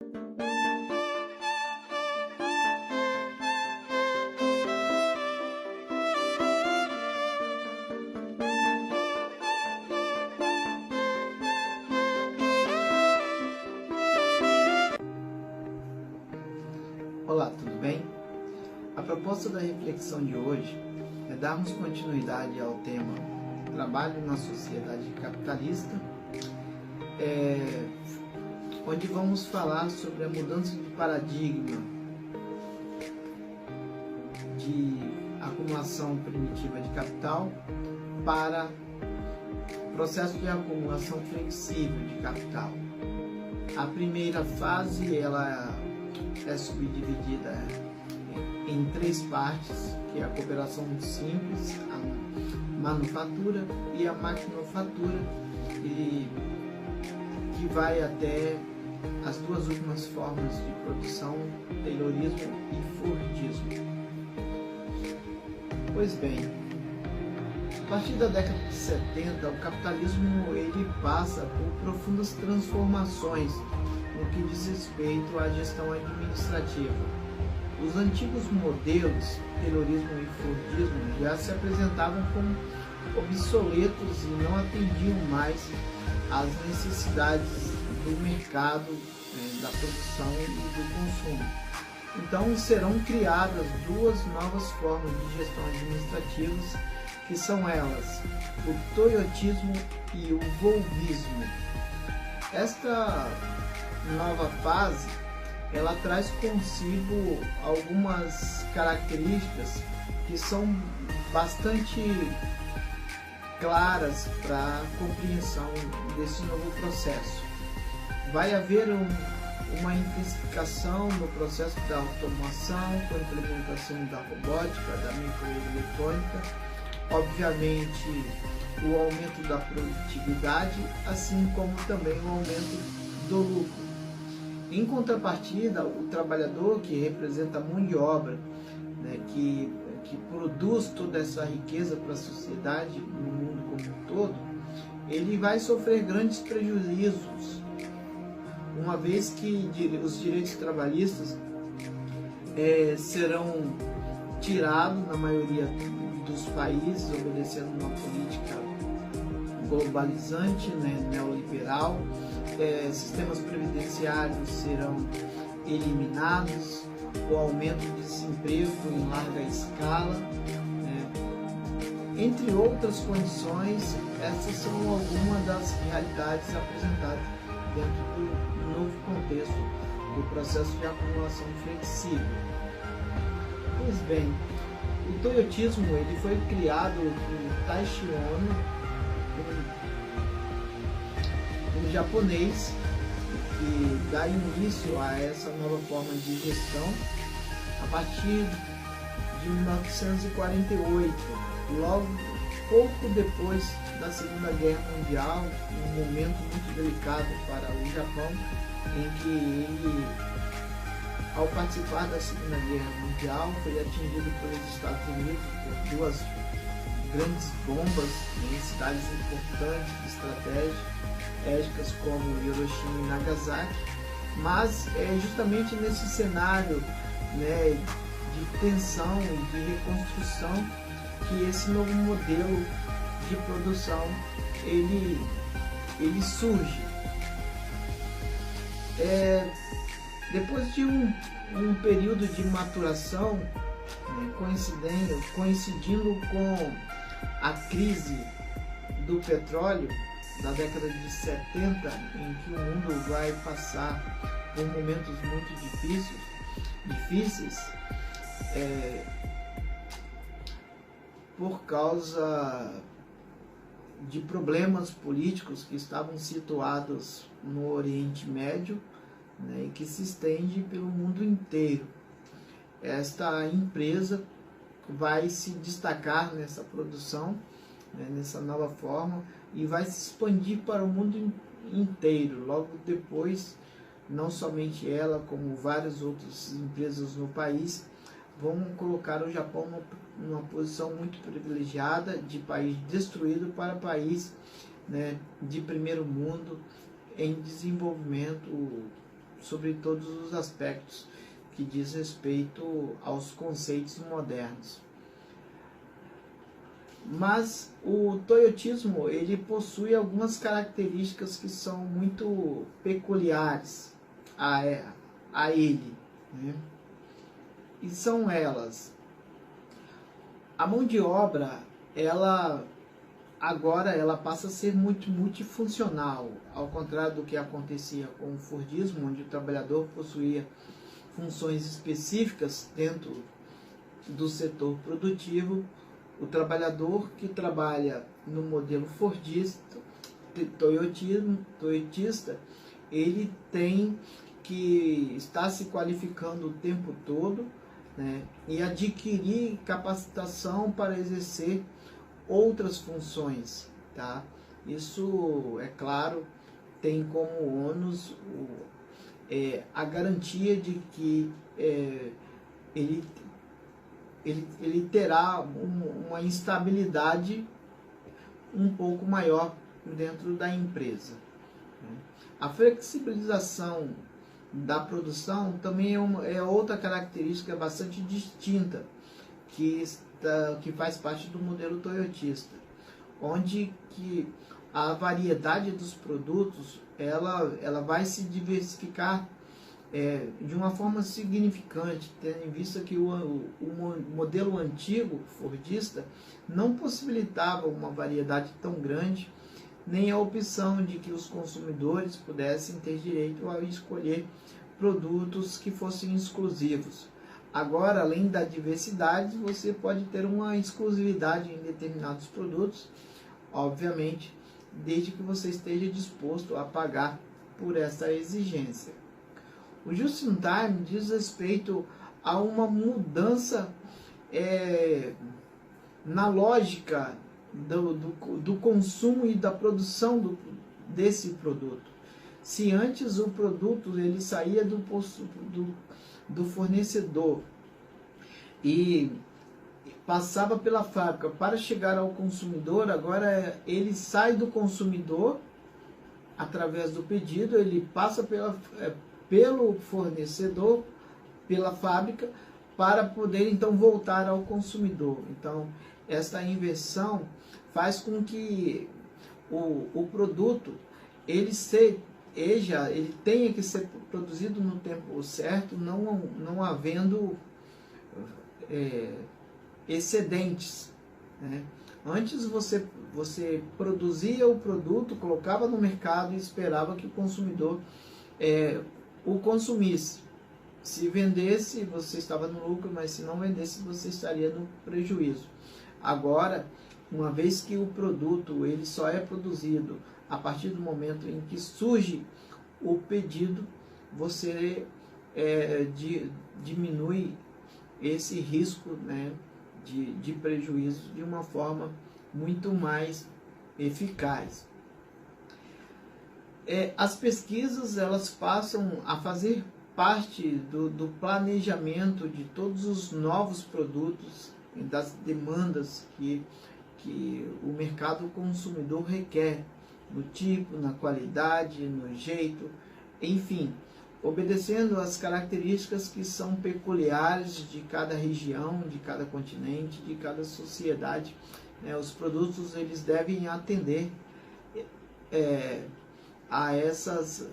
Olá, tudo bem? A proposta da reflexão de hoje é darmos continuidade ao tema Trabalho na Sociedade Capitalista, onde vamos falar sobre a mudança de paradigma de acumulação primitiva de capital para processo de acumulação flexível de capital. A primeira fase ela é subdividida em três partes, que é a cooperação simples, a manufatura e a maquinofatura, que vai até as duas últimas formas de produção, taylorismo e fordismo. Pois bem, a partir da década de 70, o capitalismo ele passa por profundas transformações no que diz respeito à gestão administrativa. Os antigos modelos, taylorismo e fordismo, já se apresentavam como obsoletos e não atendiam mais às necessidades do mercado, da produção e do consumo. Então serão criadas duas novas formas de gestão administrativas, que são elas, o toyotismo e o volvismo. Esta nova fase, ela traz consigo algumas características que são bastante claras para a compreensão desse novo processo. Vai haver uma intensificação no processo da automação, com a implementação da robótica, da microeletrônica, obviamente o aumento da produtividade, assim como também o aumento do lucro. Em contrapartida, o trabalhador, que representa a mão de obra, que produz toda essa riqueza para a sociedade, no mundo como um todo, ele vai sofrer grandes prejuízos, uma vez que os direitos trabalhistas serão tirados na maioria dos países, obedecendo uma política globalizante, neoliberal. Sistemas previdenciários serão eliminados, o aumento de desemprego em larga escala, entre outras condições. Essas são algumas das realidades apresentadas dentro do novo contexto do processo de acumulação flexível. Pois bem, o toyotismo ele foi criado por Taishi Ohno, um japonês, que dá início a essa nova forma de gestão a partir de 1948, logo pouco depois da Segunda Guerra Mundial, um momento muito delicado para o Japão, em que ele, ao participar da Segunda Guerra Mundial, foi atingido pelos Estados Unidos por duas grandes bombas em cidades importantes, estratégicas como Hiroshima e Nagasaki. Mas é justamente nesse cenário, de tensão e de reconstrução que esse novo modelo de produção ele surge. Depois de um período de maturação, coincidindo com a crise do petróleo da década de 70, em que o mundo vai passar por momentos muito difíceis, por causa de problemas políticos que estavam situados no Oriente Médio, e que se estende pelo mundo inteiro. Esta empresa vai se destacar nessa produção, nessa nova forma, e vai se expandir para o mundo inteiro. Logo depois, não somente ela, como várias outras empresas no país, vão colocar o Japão numa posição muito privilegiada, de país destruído para país, de primeiro mundo, em desenvolvimento sobre todos os aspectos que diz respeito aos conceitos modernos. Mas o toyotismo, ele possui algumas características que são muito peculiares a ele, né? E são elas: a mão de obra, agora ela passa a ser muito multifuncional, ao contrário do que acontecia com o Fordismo, onde o trabalhador possuía funções específicas dentro do setor produtivo. O trabalhador que trabalha no modelo fordista, toyotista, ele tem que estar se qualificando o tempo todo, né, e adquirir capacitação para exercer outras funções, tá? Isso, é claro, tem como ônus a garantia de que ele terá uma instabilidade um pouco maior dentro da empresa. A flexibilização da produção também é outra característica bastante distinta que faz parte do modelo toyotista, onde que a variedade dos produtos ela vai se diversificar de uma forma significante, tendo em vista que o modelo antigo fordista não possibilitava uma variedade tão grande, nem a opção de que os consumidores pudessem ter direito a escolher produtos que fossem exclusivos. Agora, além da diversidade, você pode ter uma exclusividade em determinados produtos, obviamente, desde que você esteja disposto a pagar por essa exigência. O just-in-time diz respeito a uma mudança na lógica do consumo e da produção desse produto. Se antes o produto ele saía do fornecedor e passava pela fábrica para chegar ao consumidor, agora ele sai do consumidor através do pedido, ele passa pelo fornecedor, pela fábrica, para poder então voltar ao consumidor. Então, esta inversão faz com que o produto ele tenha que ser produzido no tempo certo, não havendo excedentes, né? Antes você produzia o produto, colocava no mercado e esperava que o consumidor o consumisse. Se vendesse, você estava no lucro, mas se não vendesse, você estaria no prejuízo. Agora, uma vez que o produto ele só é produzido a partir do momento em que surge o pedido, você diminui esse risco, né, de prejuízo de uma forma muito mais eficaz. As pesquisas elas passam a fazer parte do planejamento de todos os novos produtos e das demandas que o mercado consumidor requer, no tipo, na qualidade, no jeito, enfim, obedecendo às características que são peculiares de cada região, de cada continente, de cada sociedade, né? Os produtos eles devem atender a essas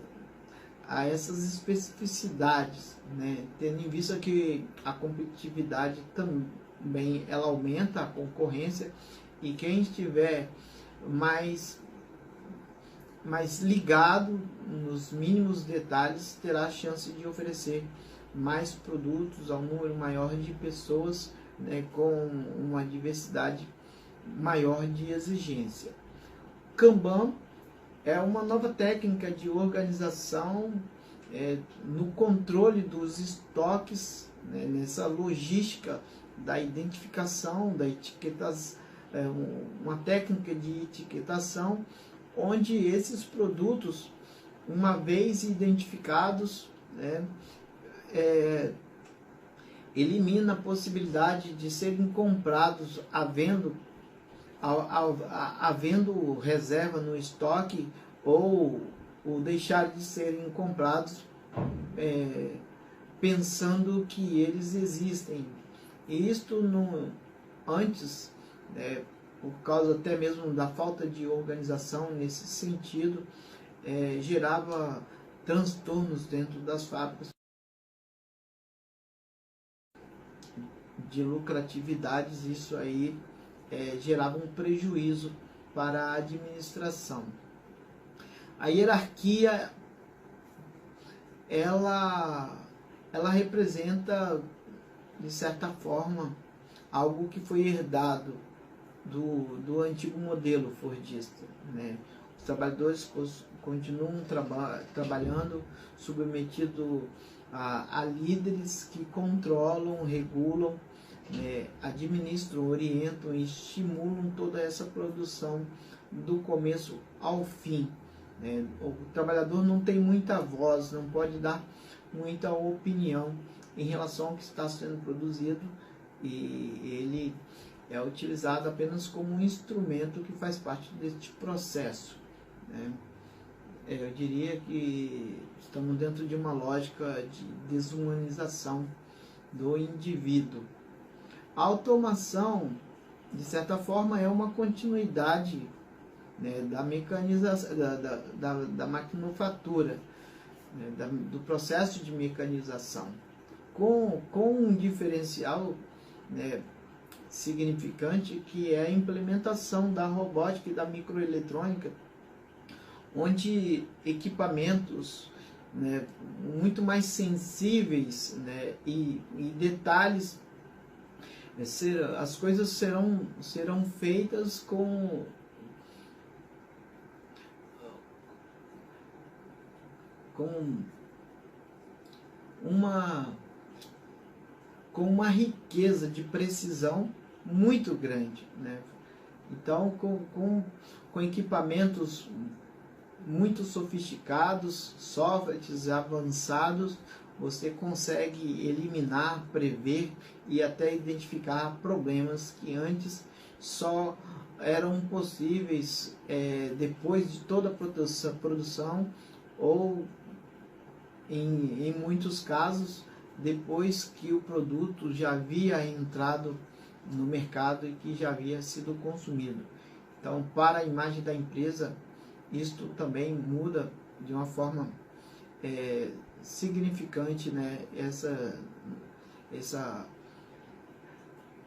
especificidades, né? Tendo em vista que a competitividade também ela aumenta a concorrência, e quem estiver mais ligado nos mínimos detalhes terá a chance de oferecer mais produtos a um número maior de pessoas, né, com uma diversidade maior de exigência. Kanban é uma nova técnica de organização no controle dos estoques, né, nessa logística da identificação, da etiquetas, uma técnica de etiquetação, onde esses produtos, uma vez identificados, né, elimina a possibilidade de serem comprados havendo reserva no estoque, ou deixar de serem comprados pensando que eles existem. E isto antes, por causa até mesmo da falta de organização nesse sentido, gerava transtornos dentro das fábricas de lucratividades. Isso aí gerava um prejuízo para a administração. A hierarquia ela representa, de certa forma, algo que foi herdado do antigo modelo fordista, né? Os trabalhadores continuam trabalhando submetido a líderes que controlam, regulam, administram, orientam e estimulam toda essa produção do começo ao fim. O trabalhador não tem muita voz, não pode dar muita opinião em relação ao que está sendo produzido, e ele é utilizado apenas como um instrumento que faz parte deste processo, né? Eu diria que estamos dentro de uma lógica de desumanização do indivíduo. A automação, de certa forma, é uma continuidade, né, da mecanização, da maquinofatura, né, do processo de mecanização, com um diferencial, né, significante, que é a implementação da robótica e da microeletrônica, onde equipamentos, né, muito mais sensíveis, né, e detalhes, as coisas serão feitas com uma riqueza de precisão muito grande, né? Então, com equipamentos muito sofisticados, softwares avançados, você consegue eliminar, prever e até identificar problemas que antes só eram possíveis depois de toda a produção, ou em muitos casos depois que o produto já havia entrado no mercado e que já havia sido consumido. Então, para a imagem da empresa, isto também muda de uma forma significante, né?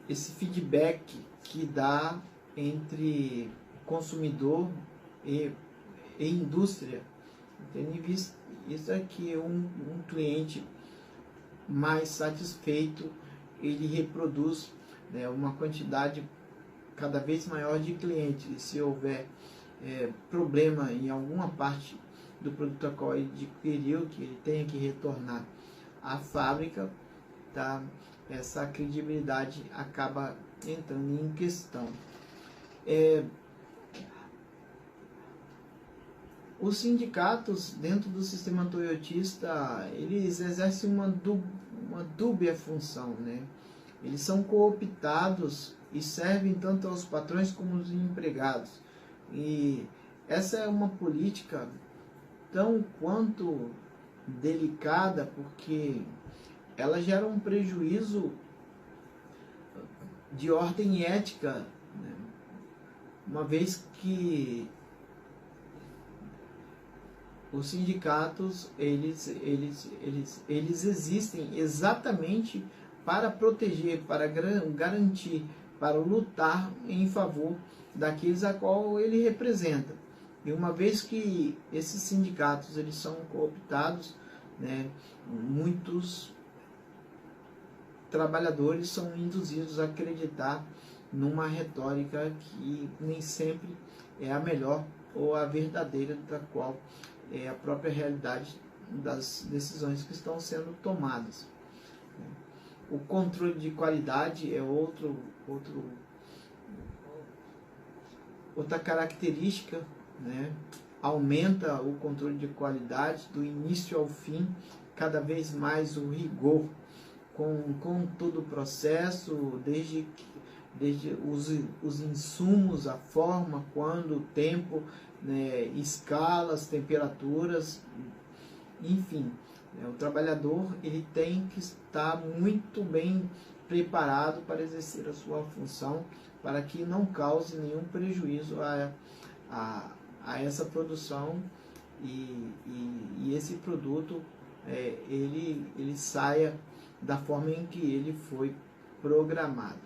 Esse feedback que dá entre consumidor e indústria, tendo isso é que um cliente mais satisfeito, ele reproduz, né, uma quantidade cada vez maior de clientes. E se houver problema em alguma parte do produto a qual ele adquiriu, que ele tenha que retornar à fábrica, tá? Essa credibilidade acaba entrando em questão. Os sindicatos dentro do sistema toyotista, eles exercem uma dúbia função, né? Eles são cooptados e servem tanto aos patrões como aos empregados. E essa é uma política tão quanto delicada, porque ela gera um prejuízo de ordem ética, né? Uma vez que os sindicatos eles existem exatamente para proteger, para garantir, para lutar em favor daqueles a qual ele representa. E uma vez que esses sindicatos eles são cooptados, né, muitos trabalhadores são induzidos a acreditar numa retórica que nem sempre é a melhor ou a verdadeira, da qual é a própria realidade das decisões que estão sendo tomadas. O controle de qualidade é outra característica, né? Aumenta o controle de qualidade do início ao fim, cada vez mais o rigor com todo o processo, desde os insumos, a forma, quando, o tempo, né, escalas, temperaturas, enfim, O trabalhador ele tem que estar muito bem preparado para exercer a sua função, para que não cause nenhum prejuízo a essa produção e esse produto ele saia da forma em que ele foi programado.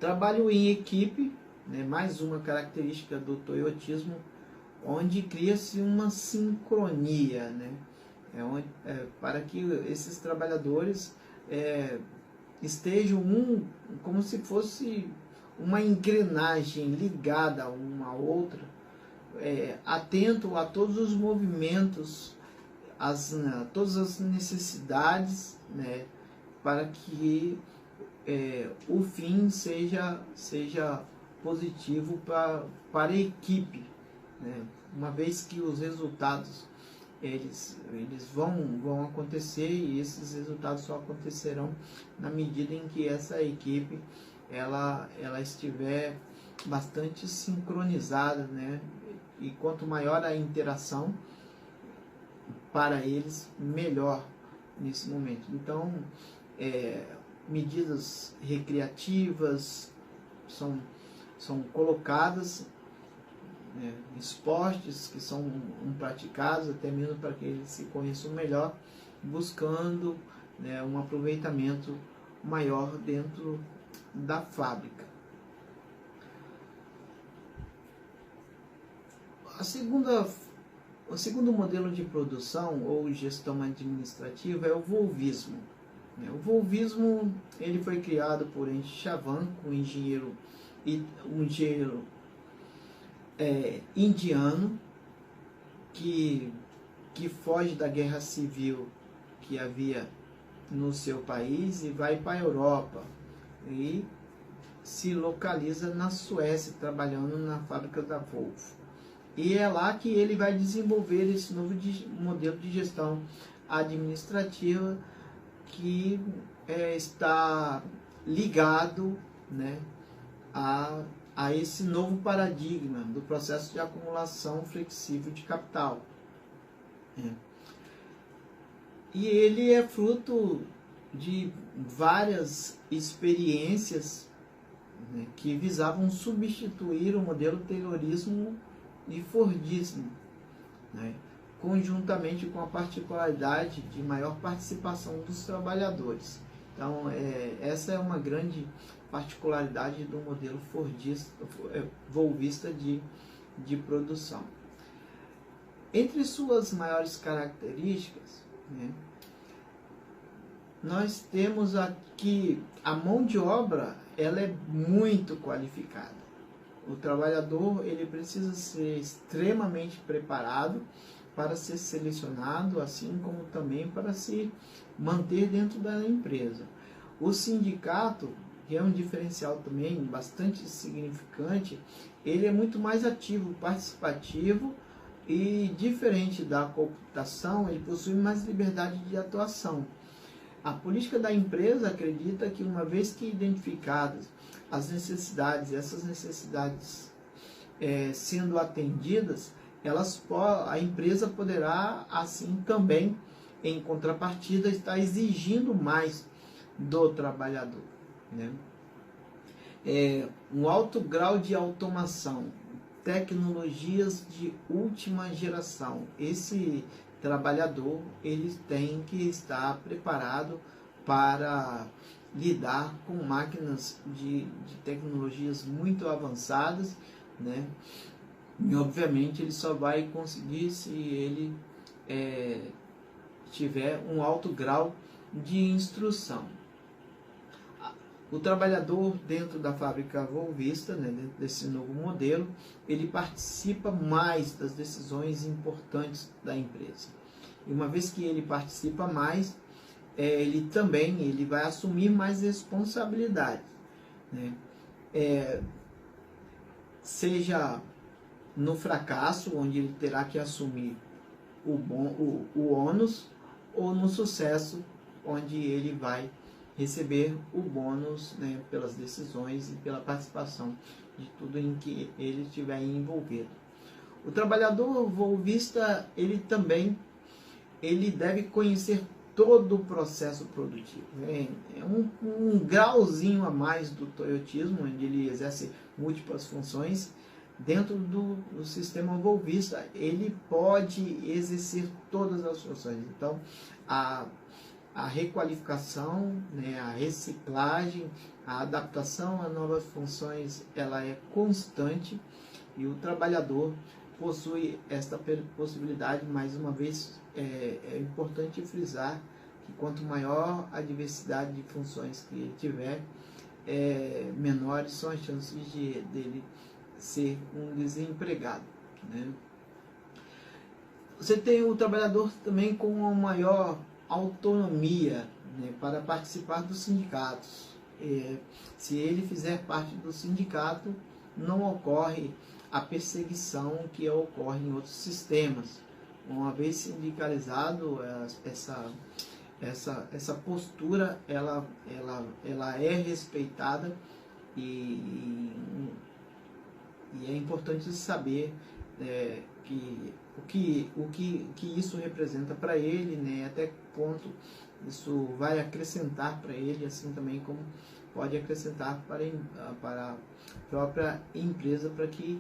Trabalho em equipe, né, mais uma característica do toyotismo, onde cria-se uma sincronia, né, para que esses trabalhadores estejam como se fosse uma engrenagem ligada uma à outra, atento a todos os movimentos, todas as necessidades, né, para que o fim seja positivo para a equipe, né? Uma vez que os resultados eles vão acontecer, e esses resultados só acontecerão na medida em que essa equipe ela estiver bastante sincronizada, né? E quanto maior a interação para eles, melhor nesse momento. Então, medidas recreativas são colocadas, esportes que são praticados, até mesmo para que eles se conheçam melhor, buscando, né, um aproveitamento maior dentro da fábrica. O segundo modelo de produção ou gestão administrativa é o volvismo. O volvismo ele foi criado por Henry Chavan, um engenheiro indiano que foge da guerra civil que havia no seu país e vai para a Europa e se localiza na Suécia, trabalhando na fábrica da Volvo. E é lá que ele vai desenvolver esse novo modelo de gestão administrativa que está ligado, né, a esse novo paradigma do processo de acumulação flexível de capital. E ele é fruto de várias experiências, né, que visavam substituir o modelo Taylorismo e Fordismo, né, conjuntamente com a particularidade de maior participação dos trabalhadores. Então, essa é uma grande particularidade do modelo volvista de produção. Entre suas maiores características, né, nós temos aqui a mão de obra, ela é muito qualificada. O trabalhador ele precisa ser extremamente preparado para ser selecionado, assim como também para se manter dentro da empresa. O sindicato, que é um diferencial também bastante significante, ele é muito mais ativo, participativo e, diferente da computação, ele possui mais liberdade de atuação. A política da empresa acredita que, uma vez que identificadas as necessidades, essas necessidades sendo atendidas, a empresa poderá, assim também, em contrapartida, estar exigindo mais do trabalhador, né? Um alto grau de automação, tecnologias de última geração. Esse trabalhador ele tem que estar preparado para lidar com máquinas de tecnologias muito avançadas, né? E obviamente ele só vai conseguir se ele tiver um alto grau de instrução. O trabalhador dentro da fábrica volvista, né, dentro desse novo modelo, ele participa mais das decisões importantes da empresa. E uma vez que ele participa mais, ele vai assumir mais responsabilidade, né? Seja no fracasso, onde ele terá que assumir o ônus, ou no sucesso, onde ele vai receber o bônus, né, pelas decisões e pela participação de tudo em que ele estiver envolvido. O trabalhador volvista, ele também ele deve conhecer todo o processo produtivo. É um grauzinho a mais do toyotismo, onde ele exerce múltiplas funções. Dentro do sistema volvista, ele pode exercer todas as funções. Então, a requalificação, né, a reciclagem, a adaptação a novas funções, ela é constante, e o trabalhador possui esta possibilidade. Mais uma vez, é importante frisar que quanto maior a diversidade de funções que ele tiver, menores são as chances dele ser um desempregado, né? Você tem o trabalhador também com uma maior autonomia, né, para participar dos sindicatos. Se ele fizer parte do sindicato, não ocorre a perseguição que ocorre em outros sistemas. Uma vez sindicalizado, essa postura ela é respeitada, e é importante saber o que isso representa para ele, né? Até que ponto isso vai acrescentar para ele, assim também como pode acrescentar para a própria empresa, para que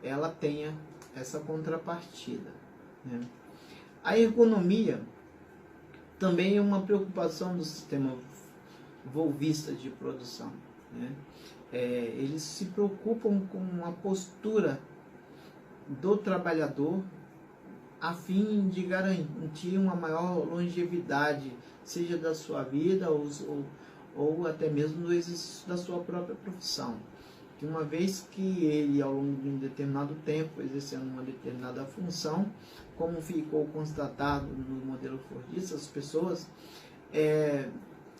ela tenha essa contrapartida, né? A ergonomia também é uma preocupação do sistema volvista de produção, né? Eles se preocupam com a postura do trabalhador a fim de garantir uma maior longevidade, seja da sua vida ou até mesmo do exercício da sua própria profissão. Que uma vez que ele, ao longo de um determinado tempo, exercendo uma determinada função, como ficou constatado no modelo fordista, as pessoas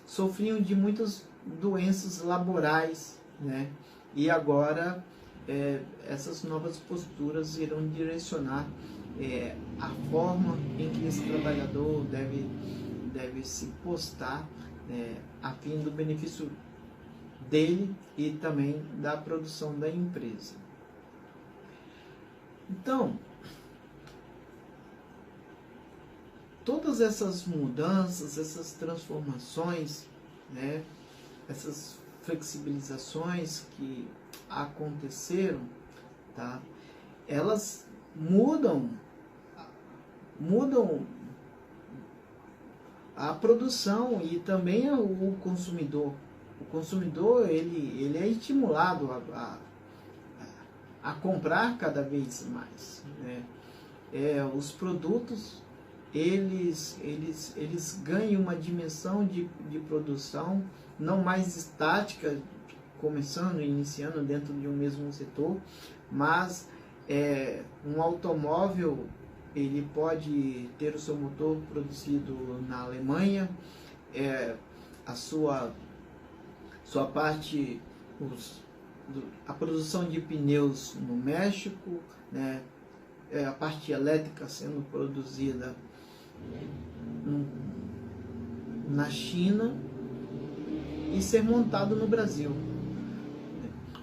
sofriam de muitas doenças laborais, né? E agora essas novas posturas irão direcionar a forma em que esse trabalhador deve se postar, a fim do benefício dele e também da produção da empresa. Então, todas essas mudanças, essas transformações, né, essas flexibilizações que aconteceram, tá? Elas mudam a produção e também o consumidor. O consumidor ele é estimulado a comprar cada vez mais, né? Os produtos eles ganham uma dimensão de produção não mais estática, começando e iniciando dentro de um mesmo setor, mas um automóvel ele pode ter o seu motor produzido na Alemanha, a sua parte, a produção de pneus no México, né? A parte elétrica sendo produzida na China e ser montado no Brasil.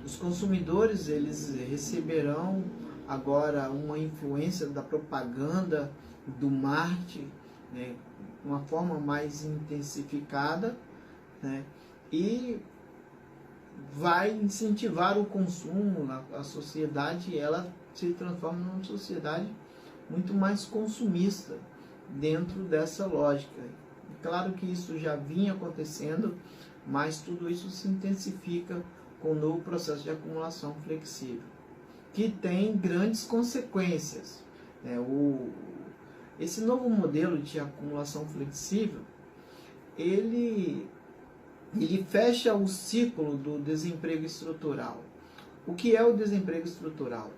Os consumidores eles receberão agora uma influência da propaganda, do marketing, né, de uma forma mais intensificada, né, e vai incentivar o consumo. A sociedade ela se transforma numa sociedade muito mais consumista dentro dessa lógica. Claro que isso já vinha acontecendo, mas tudo isso se intensifica com o novo processo de acumulação flexível, que tem grandes consequências. Esse novo modelo de acumulação flexível, ele fecha o ciclo do desemprego estrutural. O que é o desemprego estrutural?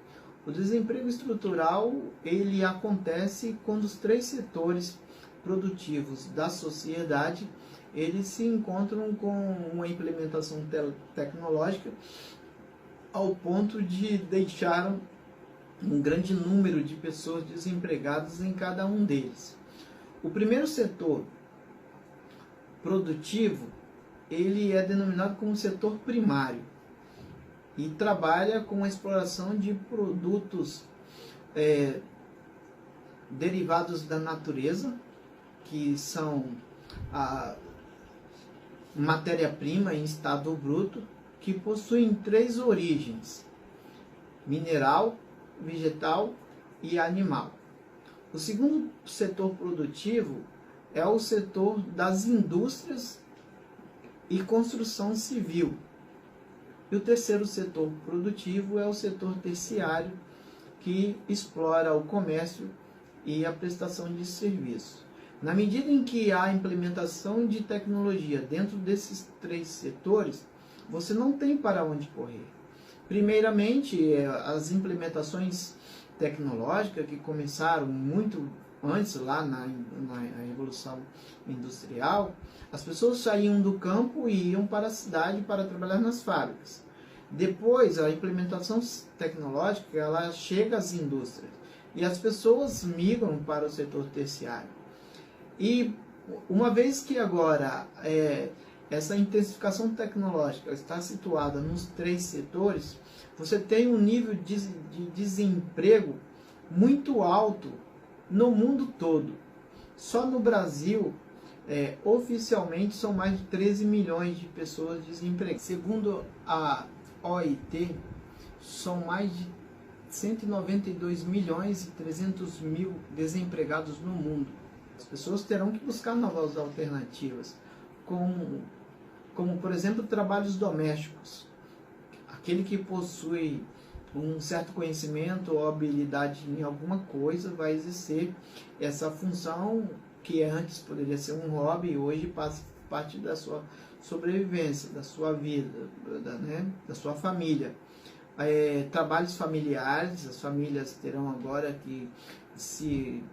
O desemprego estrutural ele acontece quando os três setores produtivos da sociedade eles se encontram com uma implementação tecnológica ao ponto de deixar um grande número de pessoas desempregadas em cada um deles. O primeiro setor produtivo ele é denominado como setor primário e trabalha com a exploração de produtos derivados da natureza, que são a matéria-prima em estado bruto, que possuem 3 origens: mineral, vegetal e animal. O segundo setor produtivo é o setor das indústrias e construção civil. E o terceiro setor produtivo é o setor terciário, que explora o comércio e a prestação de serviços. Na medida em que há implementação de tecnologia dentro desses 3 setores, você não tem para onde correr. Primeiramente, as implementações tecnológicas que começaram muito antes, lá na Revolução Industrial, as pessoas saíam do campo e iam para a cidade para trabalhar nas fábricas. Depois, a implementação tecnológica, ela chega às indústrias e as pessoas migram para o setor terciário. E uma vez que agora essa intensificação tecnológica está situada nos 3 setores, você tem um nível de desemprego muito alto no mundo todo. Só no Brasil, oficialmente, são mais de 13 milhões de pessoas desempregadas. Segundo a OIT, são mais de 192 milhões e 300 mil desempregados no mundo. As pessoas terão que buscar novas alternativas, como por exemplo, trabalhos domésticos. Aquele que possui um certo conhecimento ou habilidade em alguma coisa vai exercer essa função que antes poderia ser um hobby, hoje passa parte da sua sobrevivência, da sua vida, da sua família. Trabalhos familiares, as famílias terão agora que se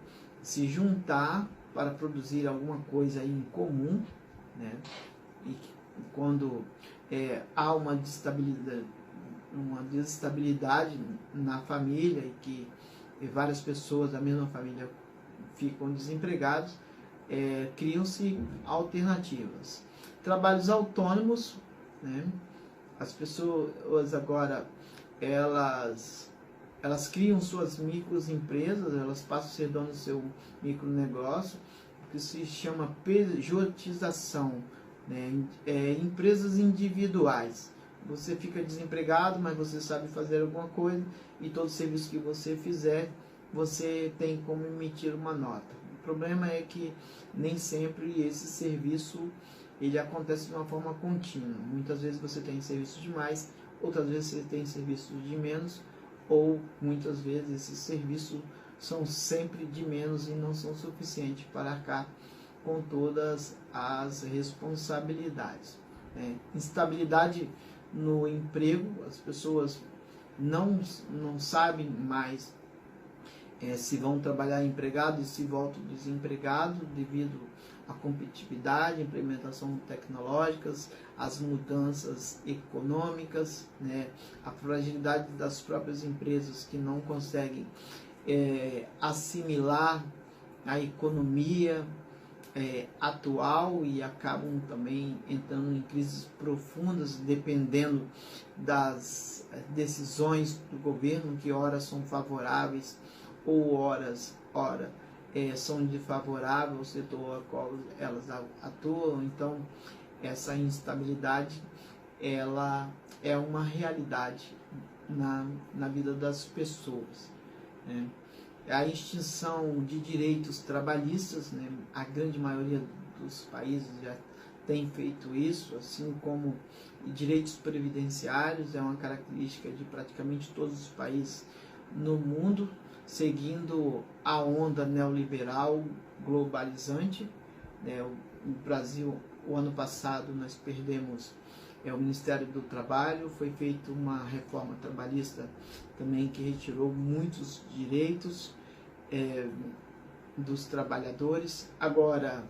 juntar para produzir alguma coisa em comum, né? E quando há uma desestabilidade na família e que várias pessoas da mesma família ficam desempregados, criam-se alternativas. Trabalhos autônomos, né? As pessoas agora elas criam suas microempresas, elas passam a ser donas do seu micronegócio, que se chama pejotização, né? Empresas individuais. Você fica desempregado, mas você sabe fazer alguma coisa e todo serviço que você fizer, você tem como emitir uma nota. O problema é que nem sempre esse serviço ele acontece de uma forma contínua. Muitas vezes você tem serviço de mais, outras vezes você tem serviço de menos, ou muitas vezes esses serviços são sempre de menos e não são suficientes para arcar com todas as responsabilidades. Instabilidade no emprego, as pessoas não sabem mais se vão trabalhar empregado e se voltam desempregados devido à competitividade, implementação tecnológicas, as mudanças econômicas, né, a fragilidade das próprias empresas que não conseguem assimilar a economia atual e acabam também entrando em crises profundas, dependendo das decisões do governo, que ora são favoráveis ou ora são desfavoráveis ao setor ao qual elas atuam. Então, essa instabilidade ela é uma realidade na vida das pessoas, né? A extinção de direitos trabalhistas, né? A grande maioria dos países já tem feito isso, assim como direitos previdenciários, é uma característica de praticamente todos os países no mundo, seguindo a onda neoliberal globalizante, né? O Brasil, o ano passado, nós perdemos o Ministério do Trabalho, foi feita uma reforma trabalhista também que retirou muitos direitos dos trabalhadores. Agora,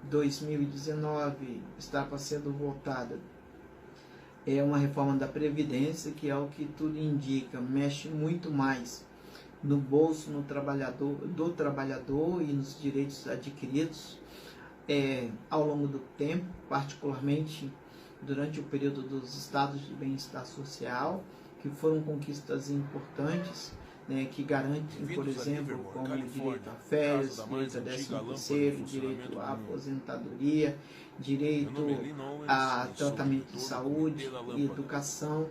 2019 está sendo votada uma reforma da Previdência, que é o que tudo indica, mexe muito mais no bolso do trabalhador e nos direitos adquiridos ao longo do tempo, particularmente durante o período dos estados de bem-estar social, que foram conquistas importantes, né, que garantem, por exemplo, como direito a férias, direito a 13º, direito à aposentadoria, direito a tratamento de saúde e educação,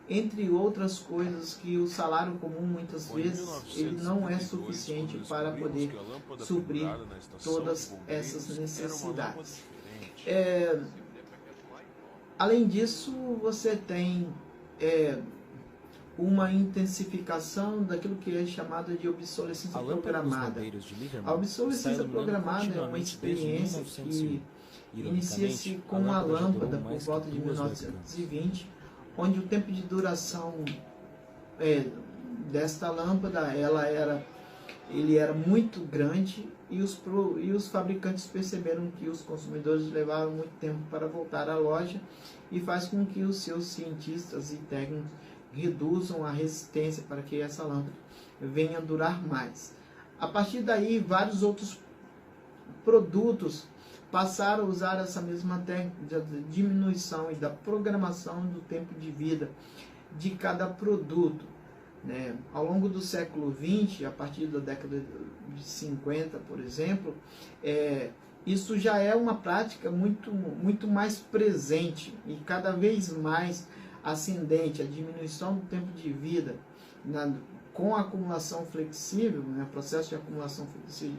entre outras coisas que o salário comum muitas vezes ele não é suficiente para poder suprir todas essas necessidades. Além disso, você tem uma intensificação daquilo que é chamado de obsolescência programada. A obsolescência programada é uma experiência que inicia-se com a lâmpada por volta de 1920, onde o tempo de duração desta lâmpada ele era muito grande e os fabricantes perceberam que os consumidores levavam muito tempo para voltar à loja e faz com que os seus cientistas e técnicos reduzam a resistência para que essa lâmpada venha a durar mais. A partir daí, vários outros produtos passaram a usar essa mesma técnica de diminuição e da programação do tempo de vida de cada produto, né? Ao longo do século XX, a partir da década de 50, por exemplo, isso já é uma prática muito mais presente e cada vez mais ascendente, a diminuição do tempo de vida com a acumulação flexível, né, processo de acumulação flexível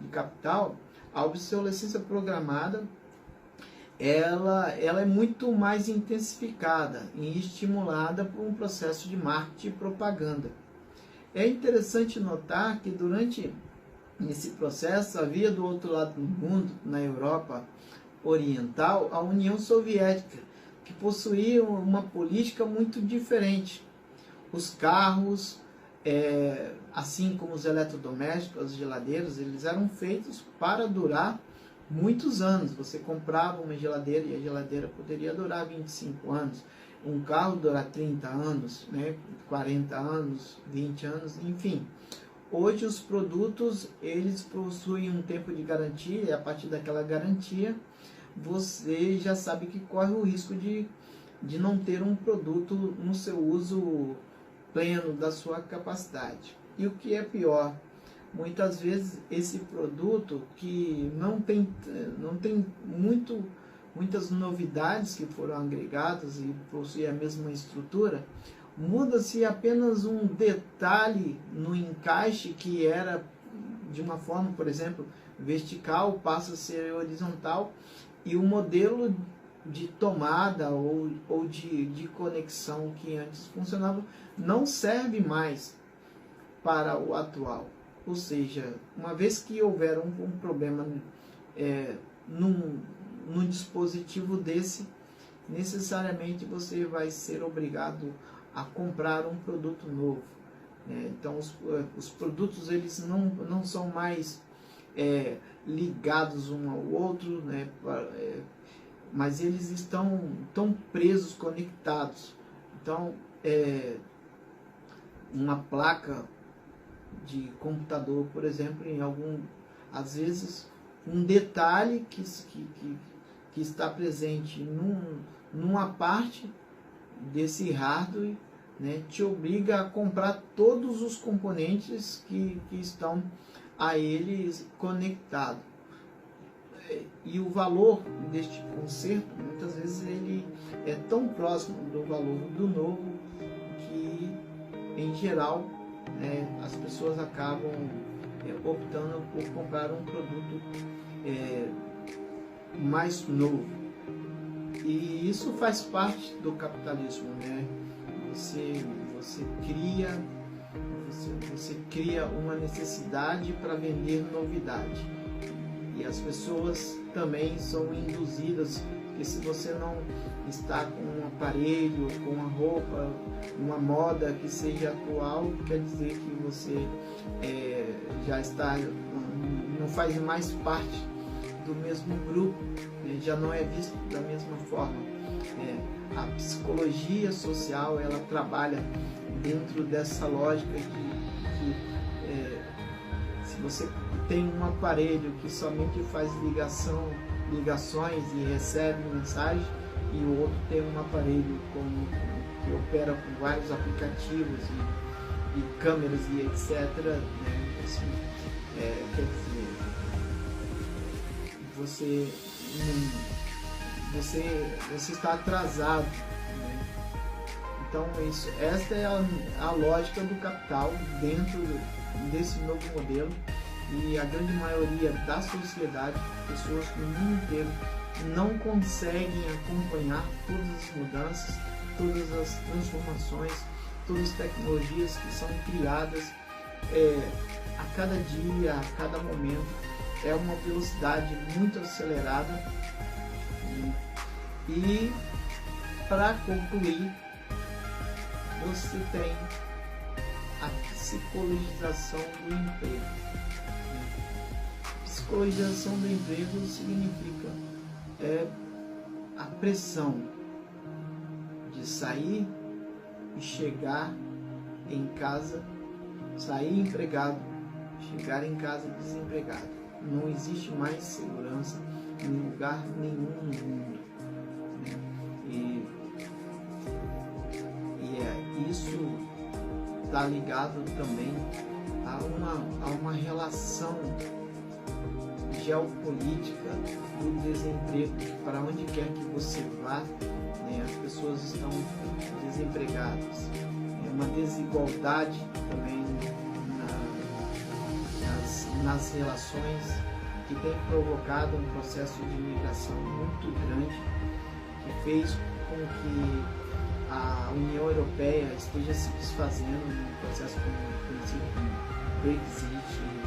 de capital. A obsolescência programada ela é muito mais intensificada e estimulada por um processo de marketing e propaganda. É interessante notar que durante esse processo havia do outro lado do mundo, na Europa Oriental, a União Soviética, que possuía uma política muito diferente. Os carros, assim como os eletrodomésticos, as geladeiras, eles eram feitos para durar muitos anos. Você comprava uma geladeira e a geladeira poderia durar 25 anos. Um carro durar 30 anos, né? 40 anos, 20 anos, enfim. Hoje os produtos, eles possuem um tempo de garantia e a partir daquela garantia você já sabe que corre o risco de não ter um produto no seu uso pleno da sua capacidade. E o que é pior, muitas vezes esse produto que não tem muitas novidades que foram agregadas e possui a mesma estrutura, muda-se apenas um detalhe no encaixe que era de uma forma, por exemplo, vertical, passa a ser horizontal, e o modelo de tomada ou de conexão que antes funcionava não serve mais para o atual. Ou seja, uma vez que houver um problema num dispositivo desse, necessariamente você vai ser obrigado a comprar um produto novo. Então os produtos eles não são mais ligados um ao outro, né? Mas eles estão tão presos, conectados. Então uma placa de computador, por exemplo, às vezes um detalhe que está presente numa parte desse hardware, né, te obriga a comprar todos os componentes que estão a eles conectados. E o valor deste conserto, muitas vezes, ele é tão próximo do valor do novo que, em geral, as pessoas acabam optando por comprar um produto mais novo. E isso faz parte do capitalismo, né? Você cria uma necessidade para vender novidade. E as pessoas também são induzidas, porque se você não está com um aparelho, com uma roupa, uma moda que seja atual, quer dizer que você já não faz mais parte do mesmo grupo, né? Já não é visto da mesma forma. A psicologia social, ela trabalha dentro dessa lógica que se você tem um aparelho que somente faz ligações e recebe mensagem, e o outro tem um aparelho que opera com vários aplicativos e câmeras e etc. Né? Assim, quer dizer, você está atrasado. Né? Então esta é a lógica do capital dentro desse novo modelo, e a grande maioria da sociedade, pessoas no mundo inteiro, não conseguem acompanhar todas as mudanças, todas as transformações, todas as tecnologias que são criadas a cada dia, a cada momento. É uma velocidade muito acelerada. E para concluir, você tem a psicologização do emprego. Psicologização do emprego significa a pressão de sair e chegar em casa, sair empregado, chegar em casa desempregado. Não existe mais segurança em lugar nenhum no mundo. Né? Isso está ligado também a uma relação geopolítica do desemprego. Para onde quer que você vá, né, as pessoas estão desempregadas. É uma desigualdade também nas relações, que tem provocado um processo de migração muito grande, que fez com que a União Europeia esteja se desfazendo num processo conhecido como Brexit,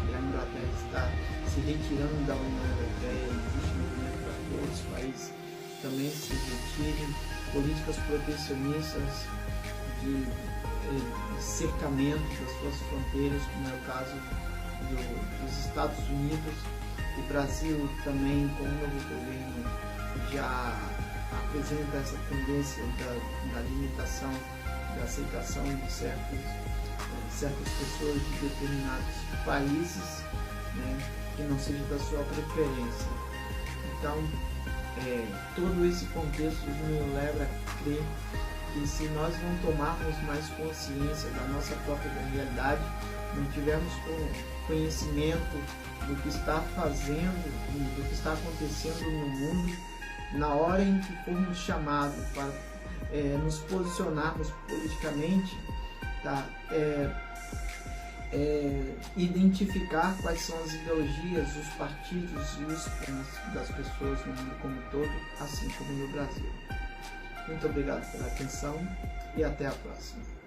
e a Inglaterra está se retirando da União Europeia. Existe movimento para que outros países também se retirem, políticas protecionistas de cercamento das suas fronteiras, como é o caso dos Estados Unidos. O Brasil também, com o novo governo, já apresenta essa tendência da limitação, da aceitação de certas pessoas de determinados países, né, que não seja da sua preferência. Então, todo esse contexto nos leva a crer que, se nós não tomarmos mais consciência da nossa própria realidade, não tivermos conhecimento do que está fazendo, do que está acontecendo no mundo, na hora em que formos chamados para nos posicionarmos politicamente, tá? Identificar quais são as ideologias, os partidos e os planos das pessoas no mundo como um todo, assim como no Brasil. Muito obrigado pela atenção e até a próxima.